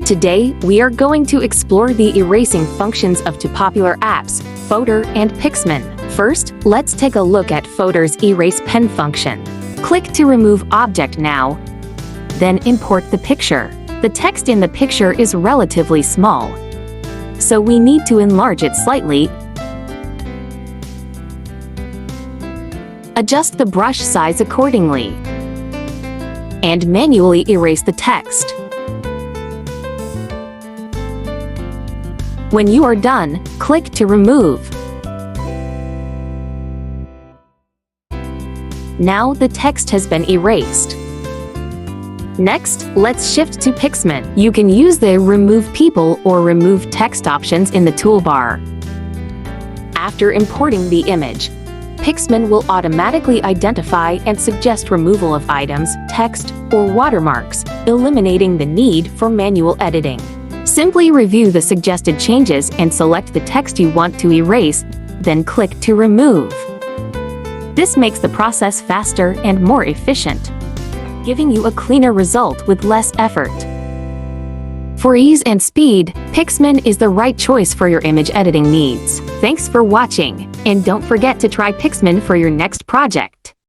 Today, we are going to explore the erasing functions of two popular apps, Fotor and Picsman. First, let's take a look at Fotor's erase pen function. Click to remove object now, then import the picture. The text in the picture is relatively small, so we need to enlarge it slightly. Adjust the brush size accordingly, and manually erase the text. When you are done, click to remove. Now the text has been erased. Next, let's shift to Picsman. You can use the Remove People or Remove Text options in the toolbar. After importing the image, Picsman will automatically identify and suggest removal of items, text, or watermarks, eliminating the need for manual editing. Simply review the suggested changes and select the text you want to erase, then click to remove. This makes the process faster and more efficient, giving you a cleaner result with less effort. For ease and speed, Picsman is the right choice for your image editing needs. Thanks for watching, and don't forget to try Picsman for your next project.